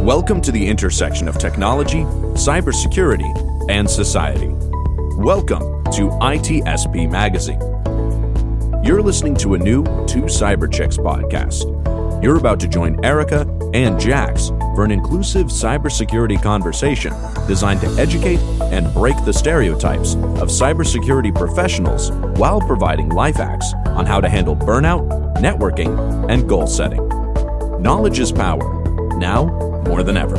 Welcome to the intersection of technology, cybersecurity, and society. Welcome to ITSP Magazine. You're listening to a new Two Cyber Chicks podcast. You're about to join Erica and Jax for an inclusive cybersecurity conversation designed to educate and break the stereotypes of cybersecurity professionals while providing life hacks on how to handle burnout, networking, and goal setting. Knowledge is power, now more than ever.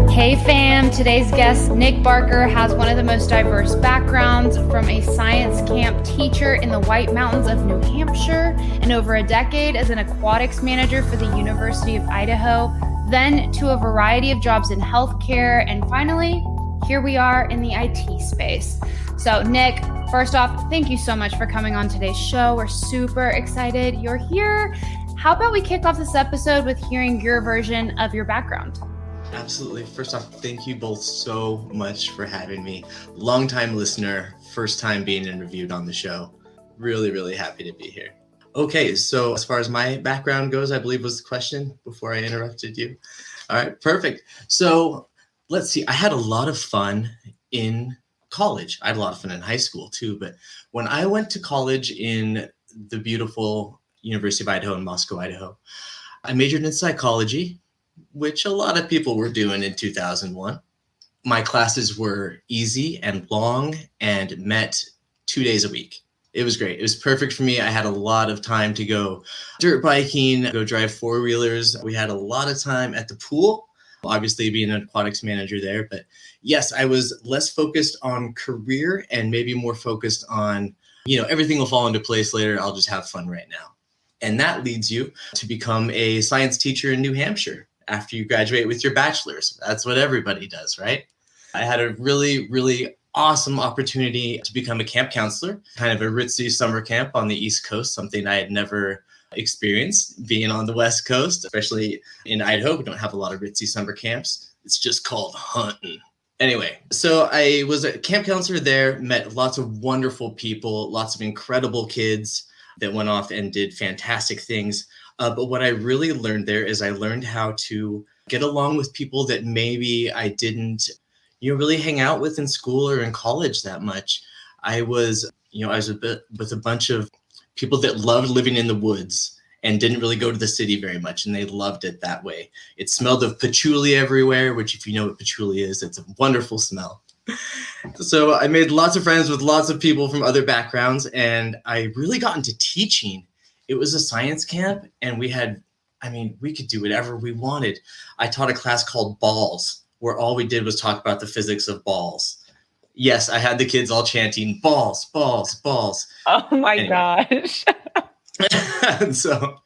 Hey fam, today's guest Nick Barker has one of the most diverse backgrounds, from a science camp teacher in the White Mountains of New Hampshire and over a decade as an aquatics manager for the University of Idaho, then to a variety of jobs in healthcare, and finally, here we are in the IT space. So Nick, first off, thank you so much for coming on today's show. We're super excited you're here. How about we kick off this episode with hearing your version of your background? Absolutely. First off, thank you both so much for having me. Longtime listener, first time being interviewed on the show. Really, really happy to be here. Okay, so as far as my background goes, I believe was the question before I interrupted you. All right, perfect. So let's see, I had a lot of fun in college. I had a lot of fun in high school too, but when I went to college in the beautiful University of Idaho in Moscow, Idaho, I majored in psychology, which a lot of people were doing in 2001. My classes were easy and long and met 2 days a week. It was great. It was perfect for me. I had a lot of time to go dirt biking, go drive four-wheelers. We had a lot of time at the pool, obviously being an aquatics manager there. But yes, I was less focused on career and maybe more focused on, everything will fall into place later. I'll just have fun right now. And that leads you to become a science teacher in New Hampshire after you graduate with your bachelor's. That's what everybody does, right? I had a really, really awesome opportunity to become a camp counselor, kind of a ritzy summer camp on the East Coast, something I had never experienced being on the West Coast, especially in Idaho. We don't have a lot of ritzy summer camps. It's just called hunting. Anyway, so I was a camp counselor there, met lots of wonderful people, lots of incredible kids that went off and did fantastic things. But what I really learned there is I learned how to get along with people that maybe I didn't, really hang out with in school or in college that much. I was a bit with a bunch of people that loved living in the woods and didn't really go to the city very much, and they loved it that way. It smelled of patchouli everywhere, which if you know what patchouli is, it's a wonderful smell. So I made lots of friends with lots of people from other backgrounds, and I really got into teaching. It was a science camp, and we could do whatever we wanted. I taught a class called Balls, where all we did was talk about the physics of balls. Yes, I had the kids all chanting, balls, balls, balls. Oh my gosh. So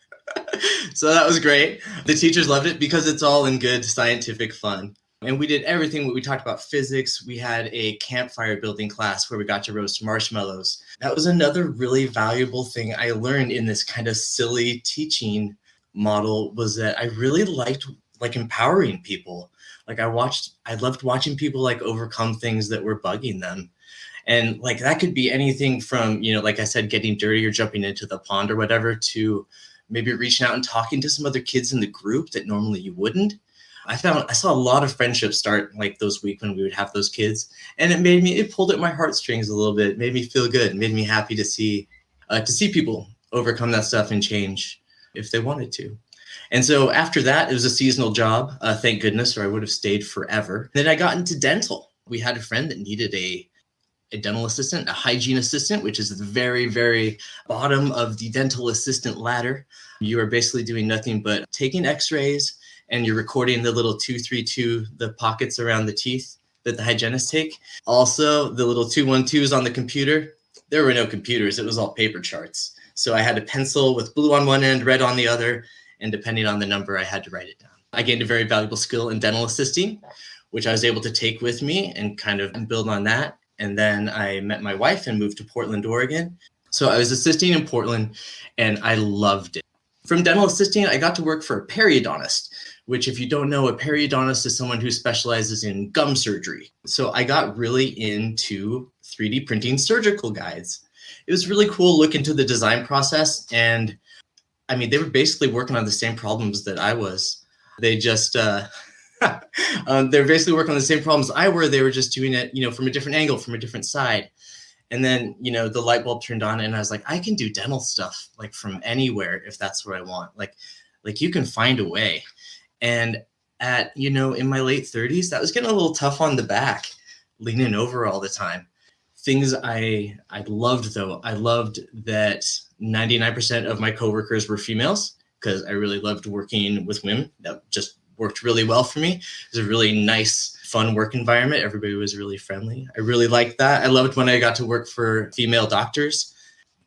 that was great. The teachers loved it because it's all in good scientific fun. And we did everything. We talked about physics. We had a campfire building class where we got to roast marshmallows. That was another really valuable thing I learned in this kind of silly teaching model, was that I really liked empowering people. I loved watching people overcome things that were bugging them. And that could be anything from, like I said, getting dirty or jumping into the pond or whatever, to maybe reaching out and talking to some other kids in the group that normally you wouldn't. I saw a lot of friendships start those weeks when we would have those kids, and it pulled at my heartstrings a little bit, made me feel good, made me happy to see people overcome that stuff and change if they wanted to. And so after that, it was a seasonal job, thank goodness, or I would have stayed forever. Then I got into dental. We had a friend that needed a dental assistant, a hygiene assistant, which is the very, very bottom of the dental assistant ladder. You are basically doing nothing but taking x-rays, and you're recording the little 232, the pockets around the teeth that the hygienists take. Also, the little 212s on the computer. There were no computers. It was all paper charts. So I had a pencil with blue on one end, red on the other, and depending on the number, I had to write it down. I gained a very valuable skill in dental assisting, which I was able to take with me and kind of build on that. And then I met my wife and moved to Portland, Oregon. So I was assisting in Portland, and I loved it. From dental assisting, I got to work for a periodontist, which, if you don't know, a periodontist is someone who specializes in gum surgery. So I got really into 3D printing surgical guides. it was really cool look into the design process. And I mean, they were basically working on the same problems that I was. They just, they're basically working on the same problems I were. They were just doing it, from a different angle, from a different side. And then, the light bulb turned on and I was like, I can do dental stuff like from anywhere if that's what I want. Like you can find a way. And at, in my late 30s, that was getting a little tough on the back, leaning over all the time. Things I loved, though, I loved that 99% of my coworkers were females because I really loved working with women. That just worked really well for me. It was a really nice, fun work environment. Everybody was really friendly. I really liked that. I loved when I got to work for female doctors.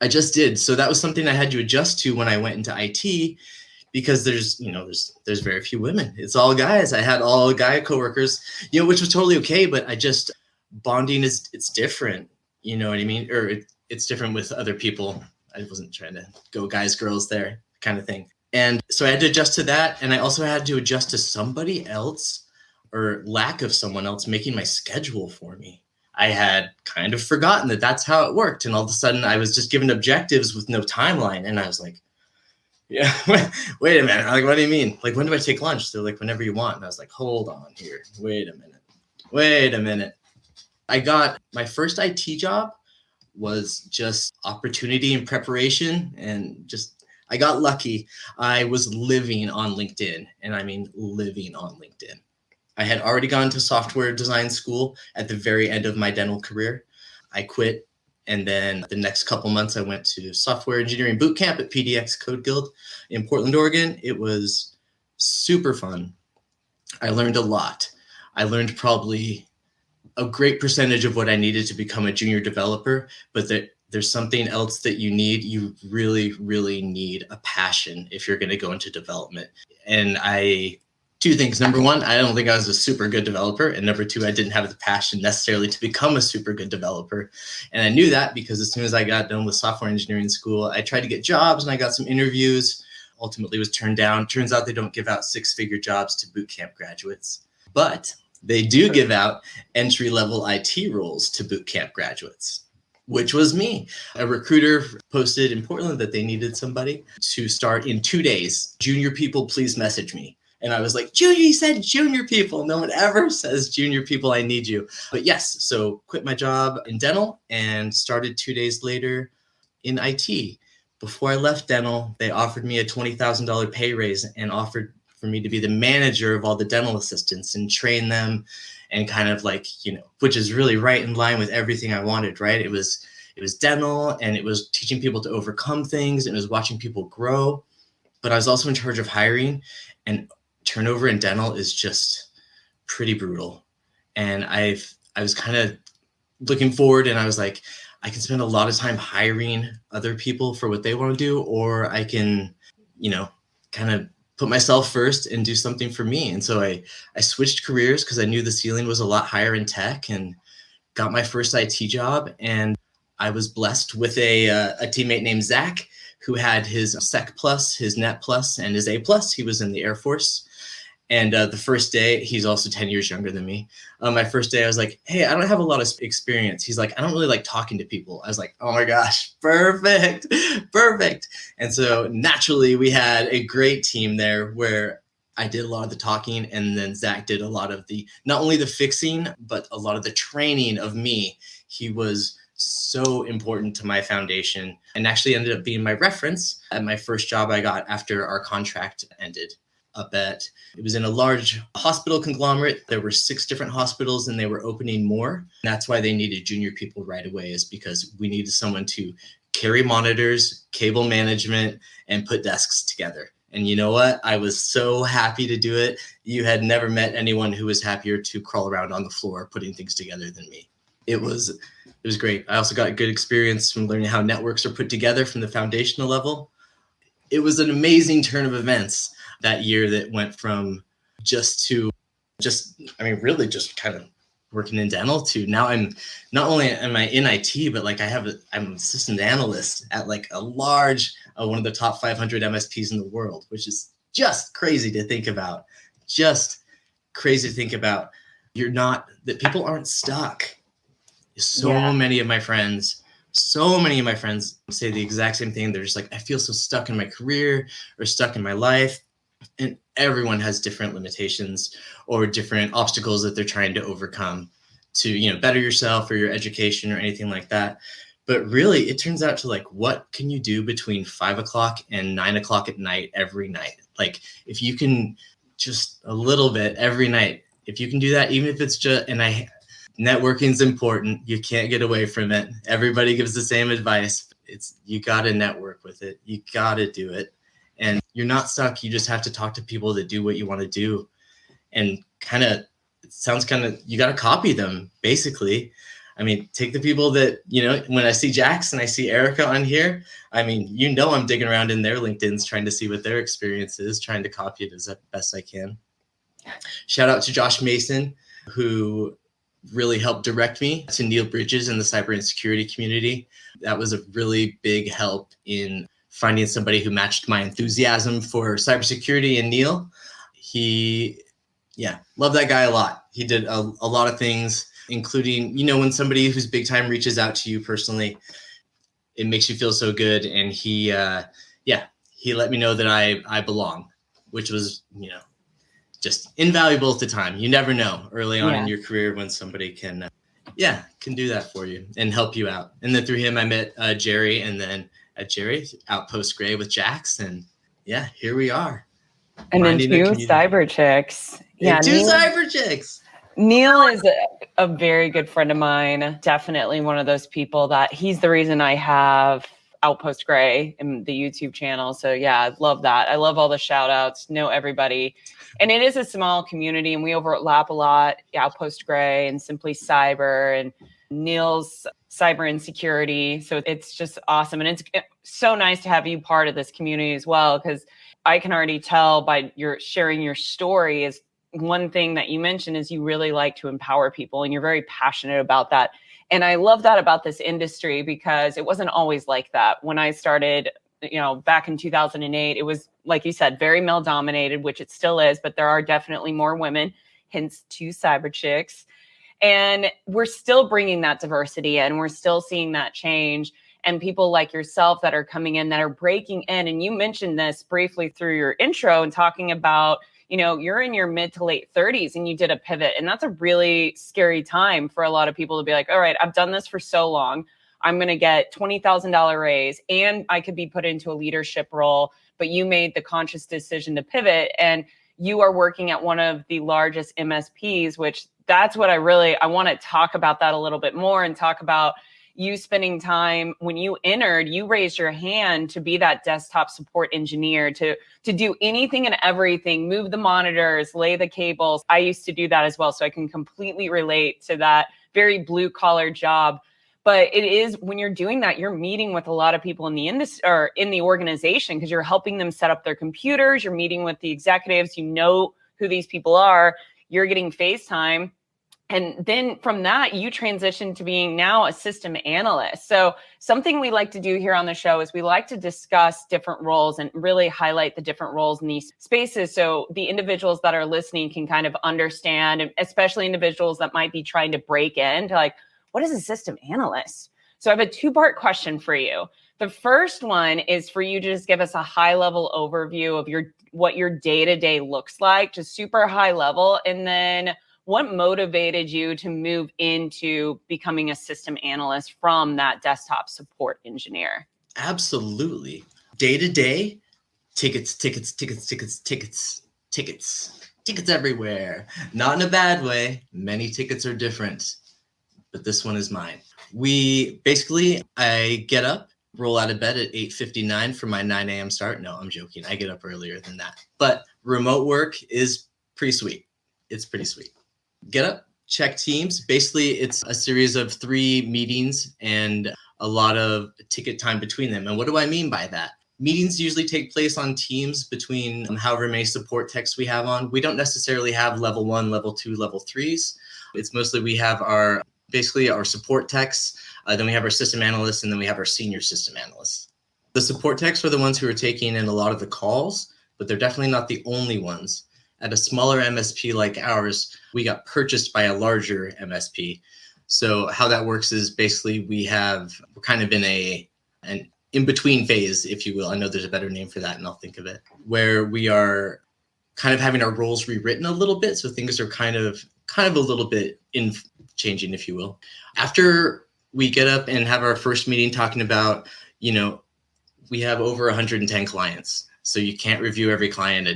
I just did. So that was something I had to adjust to when I went into IT because there's very few women. It's all guys. I had all guy coworkers, which was totally okay. But bonding it's different. You know what I mean? Or it's different with other people. I wasn't trying to go guys, girls there kind of thing. And so I had to adjust to that. And I also had to adjust to somebody else or lack of someone else making my schedule for me. I had kind of forgotten that that's how it worked. And all of a sudden I was just given objectives with no timeline. And I was like, yeah, wait a minute. Like, what do you mean? Like, when do I take lunch? They're like, whenever you want. And I was like, hold on here. Wait a minute. I got my first IT job was just opportunity and preparation. And I got lucky. I was living on LinkedIn. And I mean, living on LinkedIn. I had already gone to software design school at the very end of my dental career. I quit. And then the next couple months, I went to software engineering boot camp at PDX Code Guild in Portland, Oregon. It was super fun. I learned a lot. I learned probably a great percentage of what I needed to become a junior developer, but there's something else that you need. You really, really need a passion if you're going to go into development. And two things. Number one, I don't think I was a super good developer. And number two, I didn't have the passion necessarily to become a super good developer. And I knew that because as soon as I got done with software engineering school, I tried to get jobs and I got some interviews, ultimately was turned down. Turns out they don't give out 6-figure jobs to boot camp graduates, but they do give out entry-level IT roles to boot camp graduates, which was me. A recruiter posted in Portland that they needed somebody to start in 2 days. Junior people, please message me. And I was like, he said junior people. No one ever says junior people, I need you. But yes, so quit my job in dental and started 2 days later in IT. Before I left dental, they offered me a $20,000 pay raise and offered for me to be the manager of all the dental assistants and train them and kind of like, which is really right in line with everything I wanted, right? It was dental and it was teaching people to overcome things and it was watching people grow. But I was also in charge of hiring, and turnover in dental is just pretty brutal. And I was kind of looking forward and I was like, I can spend a lot of time hiring other people for what they want to do, or I can, kind of put myself first and do something for me. And so I switched careers because I knew the ceiling was a lot higher in tech and got my first IT job. And I was blessed with a teammate named Zach who had his Sec Plus, his Net Plus, and his A Plus. He was in the Air Force. And the first day, he's also 10 years younger than me. My first day, I was like, hey, I don't have a lot of experience. He's like, I don't really like talking to people. I was like, oh my gosh, perfect. And so naturally, we had a great team there where I did a lot of the talking, and then Zach did a lot of not only the fixing, but a lot of the training of me. He was so important to my foundation and actually ended up being my reference at my first job I got after our contract ended. It was in a large hospital conglomerate. There were 6 different hospitals and they were opening more. And that's why they needed junior people right away, is because we needed someone to carry monitors, cable management, and put desks together. And you know what? I was so happy to do it. You had never met anyone who was happier to crawl around on the floor putting things together than me. It was great. I also got a good experience from learning how networks are put together from the foundational level. It was an amazing turn of events that year that went from really just kind of working in dental to now I'm not only am I in IT, but like I'm an assistant analyst at like a large, one of the top 500 MSPs in the world, which is just crazy to think about. That people aren't stuck. So many of my friends So many of my friends say the exact same thing. They're just like, I feel so stuck in my career or stuck in my life. And everyone has different limitations or different obstacles that they're trying to overcome to, better yourself or your education or anything like that. But really, it turns out to like, what can you do between 5 o'clock and 9 o'clock at night every night? Like, if you can just a little bit every night, if you can do that, even if it's just, networking's important. You can't get away from it. Everybody gives the same advice. You got to network with it. You got to do it. And you're not stuck. You just have to talk to people that do what you want to do. And you got to copy them, basically. I mean, take the people that, when I see Jax and I see Erica on here, I'm digging around in their LinkedIn's trying to see what their experience is, trying to copy it as best I can. Shout out to Josh Mason, who really helped direct me to Neil Bridges in the cyber insecurity community. That was a really big help in finding somebody who matched my enthusiasm for cybersecurity. And Neil, love that guy a lot. He did a lot of things, including, when somebody who's big time reaches out to you personally, it makes you feel so good. And he let me know that I belong, which was, just invaluable at the time. You never know early on in your career when somebody can do that for you and help you out. And then through him, I met Jerry, and then at Jerry, Outpost Gray with Jax. And here we are. And then 2 cyber chicks. Yeah, 2 cyber chicks. Neil is a very good friend of mine. Definitely one of those people that he's the reason I have Outpost Gray and the YouTube channel. So I love that. I love all the shout outs, know everybody. And it is a small community and we overlap a lot. Outpost Gray and Simply Cyber and Neil's cyber insecurity. So it's just awesome. And it's so nice to have you part of this community as well, because I can already tell by your sharing your story is one thing that you mentioned is you really like to empower people and you're very passionate about that. And I love that about this industry because it wasn't always like that. When I started, back in 2008, it was, like you said, very male dominated, which it still is, but there are definitely more women, hence 2 cyber chicks. And we're still bringing that diversity in. We're still seeing that change. And people like yourself that are coming in, that are breaking in. And you mentioned this briefly through your intro and talking about, you're in your mid to late 30s and you did a pivot. And that's a really scary time for a lot of people to be like, all right, I've done this for so long. I'm going to get $20,000 raise and I could be put into a leadership role. But you made the conscious decision to pivot and you are working at one of the largest MSPs, which that's what I want to talk about that a little bit more and talk about you spending time when you entered, you raised your hand to be that desktop support engineer, to do anything and everything, move the monitors, lay the cables. I used to do that as well. So I can completely relate to that very blue collar job. But it is when you're doing that, you're meeting with a lot of people in the industry or in the organization because you're helping them set up their computers. You're meeting with the executives. You know who these people are. You're getting FaceTime. And then from that, you transition to being now a system analyst. So something we like to do here on the show is we like to discuss different roles and really highlight the different roles in these spaces. So the individuals that are listening can kind of understand, and especially individuals that might be trying to break into like, what is a system analyst? So I have a 2-part question for you. The first one is for you to just give us a high level overview of what your day-to-day looks like, just super high level. And then what motivated you to move into becoming a system analyst from that desktop support engineer? Absolutely. Day-to-day, tickets everywhere. Not in a bad way. Many tickets are different, but this one is mine. I get up, roll out of bed at 8:59 for my 9 a.m. start. No, I'm joking. I get up earlier than that. But remote work is pretty sweet. It's pretty sweet. Get up, check Teams. Basically, it's a series of 3 meetings and a lot of ticket time between them. And what do I mean by that? Meetings usually take place on Teams between however many support techs we have on. We don't necessarily have level 1, level 2, level 3s. It's mostly we have our support techs, then we have our system analysts, and then we have our senior system analysts. The support techs are the ones who are taking in a lot of the calls, but they're definitely not the only ones. At a smaller MSP like ours, we got purchased by a larger MSP. So how that works is basically we're kind of in an in-between phase, if you will. I know there's a better name for that and I'll think of it, where we are kind of having our roles rewritten a little bit. So things are kind of a little bit changing, if you will. After we get up and have our first meeting talking about, we have over 110 clients. So you can't review every client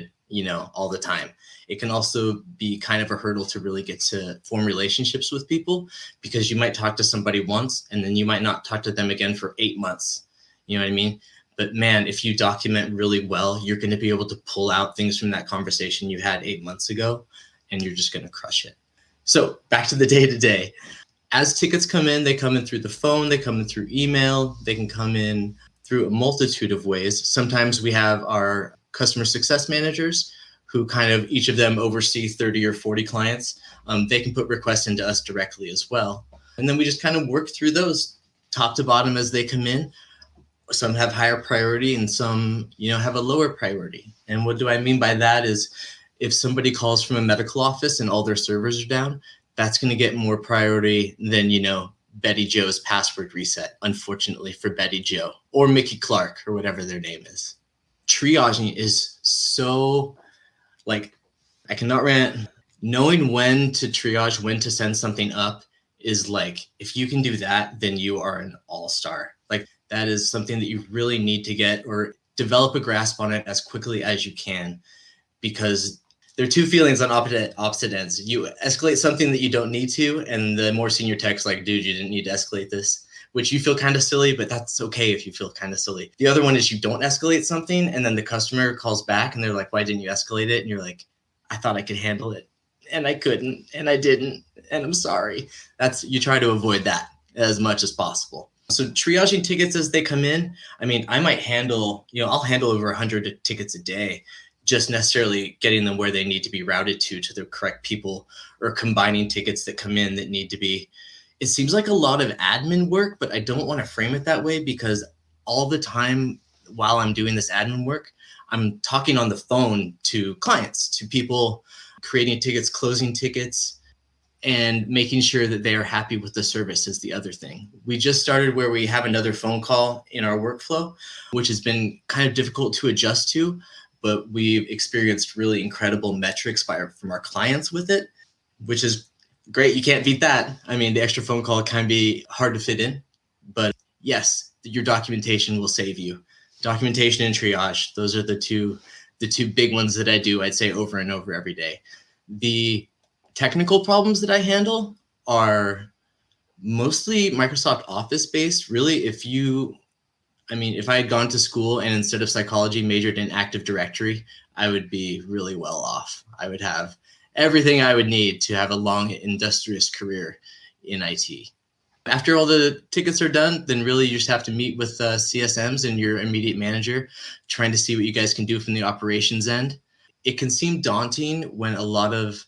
all the time. It can also be kind of a hurdle to really get to form relationships with people, because you might talk to somebody once and then you might not talk to them again for 8 months. You know what I mean? But man, if you document really well, you're going to be able to pull out things from that conversation you had 8 months ago, and you're just going to crush it. So back to the day-to-day. As tickets come in, they come in through the phone, they come in through email, they can come in through a multitude of ways. Sometimes we have our customer success managers who kind of each of them oversee 30 or 40 clients. They can put requests into us directly as well. And then we just kind of work through those top to bottom as they come in. Some have higher priority and some, have a lower priority. And what do I mean by that is if somebody calls from a medical office and all their servers are down, that's going to get more priority than, Betty Joe's password reset, unfortunately for Betty Joe or Mickey Clark or whatever their name is. Triaging is so, I cannot rant. Knowing when to triage, when to send something up is if you can do that, then you are an all-star. That is something that you really need to get or develop a grasp on it as quickly as you can, because there are two feelings on opposite ends. You escalate something that you don't need to, and the more senior tech's like, dude, you didn't need to escalate this, which you feel kind of silly, but that's okay if you feel kind of silly. The other one is you don't escalate something, and then the customer calls back, and they're like, why didn't you escalate it? And you're like, I thought I could handle it, and I couldn't, and I didn't, and I'm sorry. You try to avoid that as much as possible. So triaging tickets as they come in, I might handle, I'll handle over 100 tickets a day, just necessarily getting them where they need to be routed to the correct people, or combining tickets that come in that need to be. It seems like a lot of admin work, but I don't want to frame it that way, because all the time while I'm doing this admin work, I'm talking on the phone to clients, to people, creating tickets, closing tickets, and making sure that they are happy with the service is the other thing. We just started where we have another phone call in our workflow, which has been kind of difficult to adjust to, but we've experienced really incredible metrics from our clients with it, which is great. You can't beat that. The extra phone call can be hard to fit in, but yes, your documentation will save you. Documentation and triage, those are the two big ones that I do, I'd say, over and over every day. The technical problems that I handle are mostly Microsoft Office based. Really, if I had gone to school and instead of psychology majored in Active Directory, I would be really well off. I would have everything I would need to have a long, industrious career in IT. After all the tickets are done, then really you just have to meet with CSMs and your immediate manager, trying to see what you guys can do from the operations end. It can seem daunting when a lot of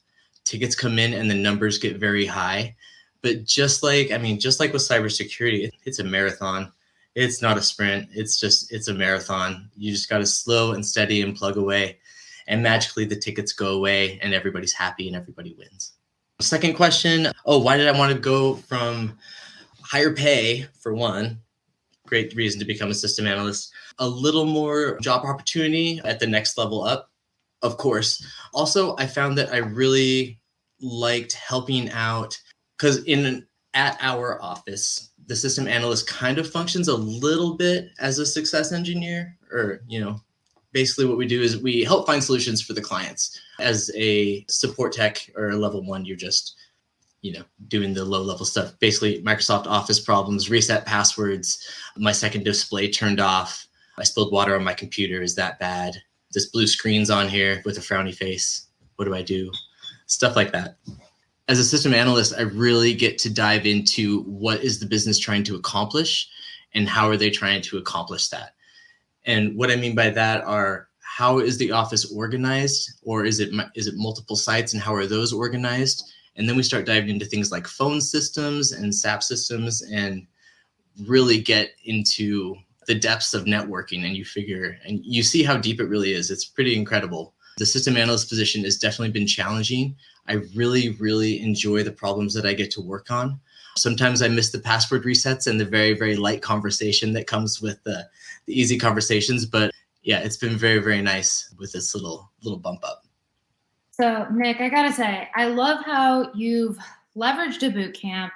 tickets come in and the numbers get very high, but just like with cybersecurity, it's a marathon. It's not a sprint. It's a marathon. You just got to slow and steady and plug away, and magically the tickets go away and everybody's happy and everybody wins. Second question. Why did I want to go from higher pay, for one? Great reason to become a system analyst. A little more job opportunity at the next level up, of course. Also, I found that I really liked helping out, because at our office, the system analyst kind of functions a little bit as a success engineer, or, basically what we do is we help find solutions for the clients. As a support tech or a level 1, you're just, doing the low level stuff. Basically Microsoft Office problems, reset passwords, my second display turned off, I spilled water on my computer, is that bad? This blue screen's on here with a frowny face, what do I do? Stuff like that. As a system analyst, I really get to dive into what is the business trying to accomplish and how are they trying to accomplish that. And what I mean by that are, how is the office organized, or is it multiple sites, and how are those organized? And then we start diving into things like phone systems and SAP systems, and really get into the depths of networking, and you see how deep it really is. It's pretty incredible. The system analyst position has definitely been challenging. I really, really enjoy the problems that I get to work on. Sometimes I miss the password resets and the very, very light conversation that comes with the easy conversations. But yeah, it's been very, very nice with this little bump up. So Nick, I gotta say, I love how you've leveraged a boot camp,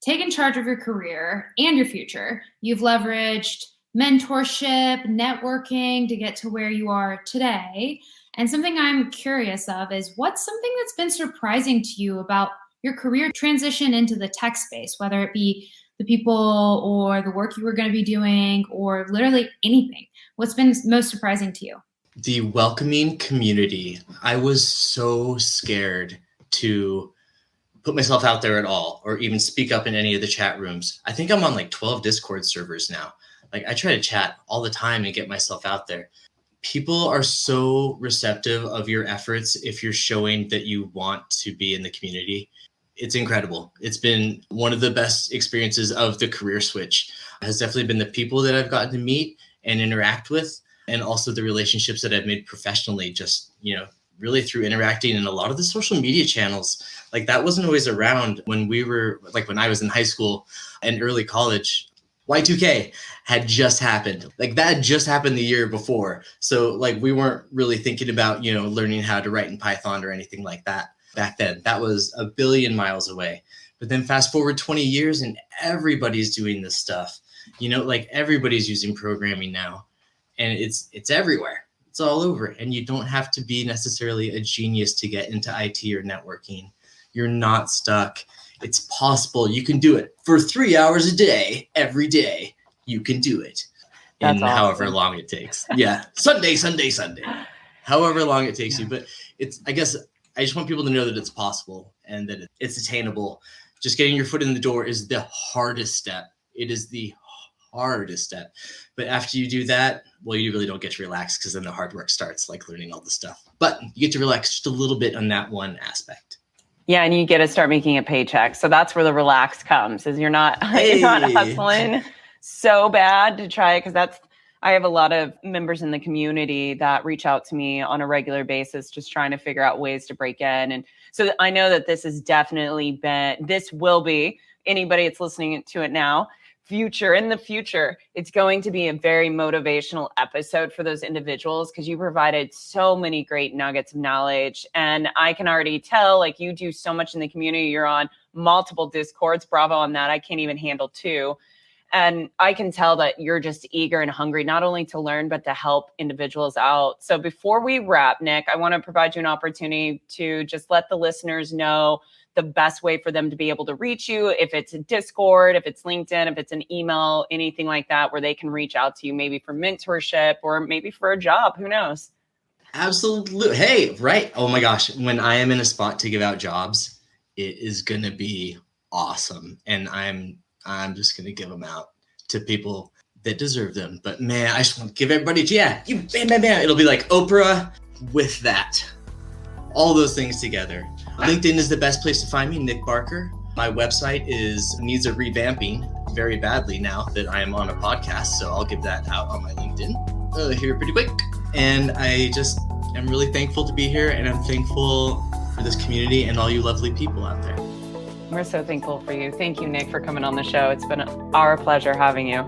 taken charge of your career and your future. You've leveraged mentorship, networking to get to where you are today. And something I'm curious of is what's something that's been surprising to you about your career transition into the tech space, whether it be the people or the work you were going to be doing or literally anything? What's been most surprising to you? The welcoming community. I was so scared to put myself out there at all or even speak up in any of the chat rooms. I think I'm on like 12 Discord servers now. Like I try to chat all the time and get myself out there. People are so receptive of your efforts if you're showing that you want to be in the community. It's incredible. It's been one of the best experiences of the career switch. It has definitely been the people that I've gotten to meet and interact with, and also the relationships that I've made professionally, just, really through interacting in a lot of the social media channels. Like that wasn't always around when when I was in high school and early college. Y2K had just happened. Like that had just happened the year before. So like we weren't really thinking about, learning how to write in Python or anything like that back then. That was a billion miles away. But then fast forward 20 years and everybody's doing this stuff. Like everybody's using programming now and it's everywhere. It's all over. And you don't have to be necessarily a genius to get into IT or networking. You're not stuck. It's possible. You can do it for 3 hours a day, every day. You can do it. That's in awesome. However long it takes. Yeah. Sunday. However long it takes you. But I guess I just want people to know that it's possible and that it's attainable. Just getting your foot in the door is the hardest step. It is the hardest step. But after you do that, well, you really don't get to relax because then the hard work starts, like learning all the stuff. But you get to relax just a little bit on that one aspect. Yeah, and you get to start making a paycheck. So that's where the relax comes, is you're not hustling so bad to try it. Because I have a lot of members in the community that reach out to me on a regular basis, just trying to figure out ways to break in. And so I know that this will be, anybody that's listening to it now, in the future, it's going to be a very motivational episode for those individuals because you provided so many great nuggets of knowledge. And I can already tell, like, you do so much in the community. You're on multiple Discords. Bravo on that. I can't even handle 2. And I can tell that you're just eager and hungry, not only to learn, but to help individuals out. So before we wrap, Nick, I want to provide you an opportunity to just let the listeners know the best way for them to be able to reach you, if it's a Discord, if it's LinkedIn, if it's an email, anything like that, where they can reach out to you, maybe for mentorship or maybe for a job, who knows? Absolutely. Hey, right. Oh my gosh. When I am in a spot to give out jobs, it is going to be awesome. And I'm just going to give them out to people that deserve them. But man, I just want to give everybody, bam. It'll be like Oprah with that. All those things together. LinkedIn is the best place to find me, Nick Barker. My website needs a revamping very badly now that I am on a podcast, so I'll give that out on my LinkedIn here pretty quick. And I just am really thankful to be here, and I'm thankful for this community and all you lovely people out there. We're so thankful for you. Thank you, Nick, for coming on the show. It's been our pleasure having you.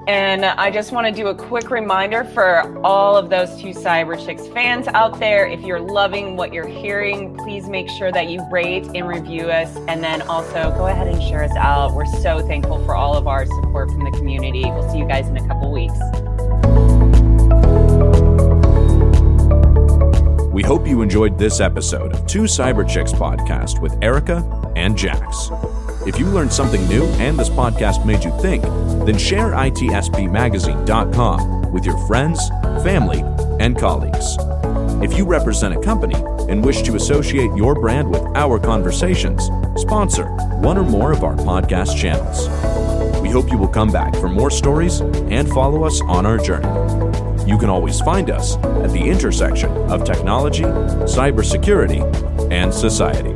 And I just want to do a quick reminder for all of those 2 Cyber Chicks fans out there. If you're loving what you're hearing, please make sure that you rate and review us. And then also go ahead and share us out. We're so thankful for all of our support from the community. We'll see you guys in a couple weeks. We hope you enjoyed this episode of 2 Cyber Chicks podcast with Erica and Jax. If you learned something new and this podcast made you think, then share itspmagazine.com with your friends, family, and colleagues. If you represent a company and wish to associate your brand with our conversations, sponsor one or more of our podcast channels. We hope you will come back for more stories and follow us on our journey. You can always find us at the intersection of technology, cybersecurity, and society.